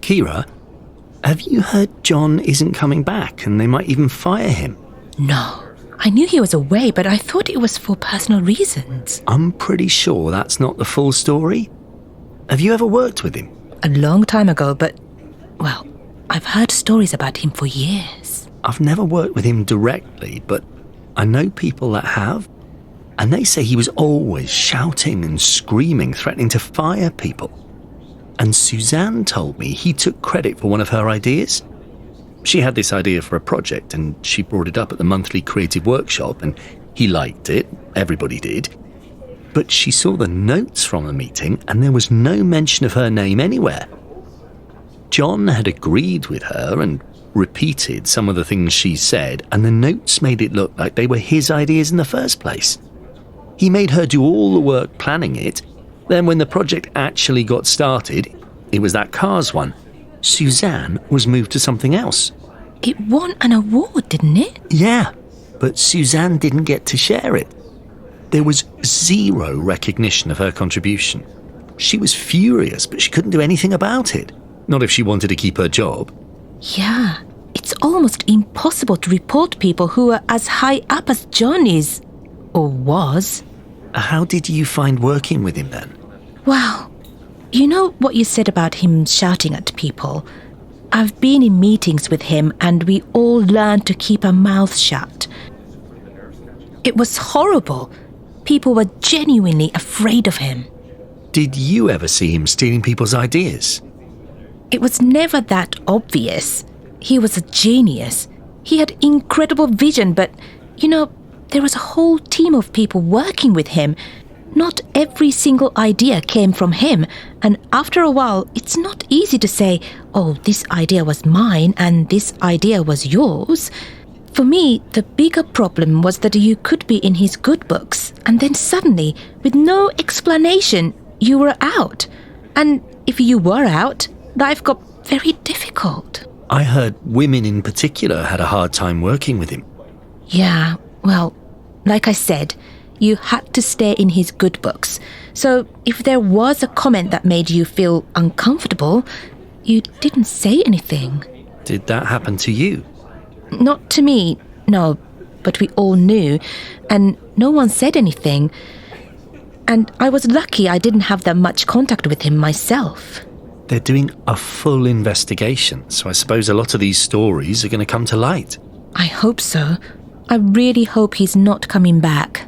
Kira, have you heard John isn't coming back and they might even fire him? No. I knew he was away, but I thought it was for personal reasons. I'm pretty sure that's not the full story. Have you ever worked with him? A long time ago, but, well, I've heard stories about him for years. I've never worked with him directly, but I know people that have. And they say he was always shouting and screaming, threatening to fire people. And Suzanne told me he took credit for one of her ideas. She had this idea for a project and she brought it up at the monthly creative workshop and he liked it, everybody did. But she saw the notes from the meeting and there was no mention of her name anywhere. John had agreed with her and repeated some of the things she said, and the notes made it look like they were his ideas in the first place. He made her do all the work planning it. Then when the project actually got started, it was that Cars one. Suzanne was moved to something else. It won an award, didn't it? Yeah, but Suzanne didn't get to share it. There was zero recognition of her contribution. She was furious, but she couldn't do anything about it. Not if she wanted to keep her job. Yeah, it's almost impossible to report people who are as high up as John is. Or was. How did you find working with him then? Well, you know what you said about him shouting at people? I've been in meetings with him and we all learned to keep our mouths shut. It was horrible. People were genuinely afraid of him. Did you ever see him stealing people's ideas? It was never that obvious. He was a genius. He had incredible vision, but, there was a whole team of people working with him. Not every single idea came from him, and after a while, it's not easy to say, oh, this idea was mine and this idea was yours. For me, the bigger problem was that you could be in his good books, and then suddenly, with no explanation, you were out. And if you were out, life got very difficult. I heard women in particular had a hard time working with him. Yeah, well, like I said, you had to stay in his good books. So if there was a comment that made you feel uncomfortable, you didn't say anything. Did that happen to you? Not to me, no, but we all knew, and no one said anything. And I was lucky I didn't have that much contact with him myself. They're doing a full investigation, so I suppose a lot of these stories are going to come to light. I hope so. I really hope he's not coming back.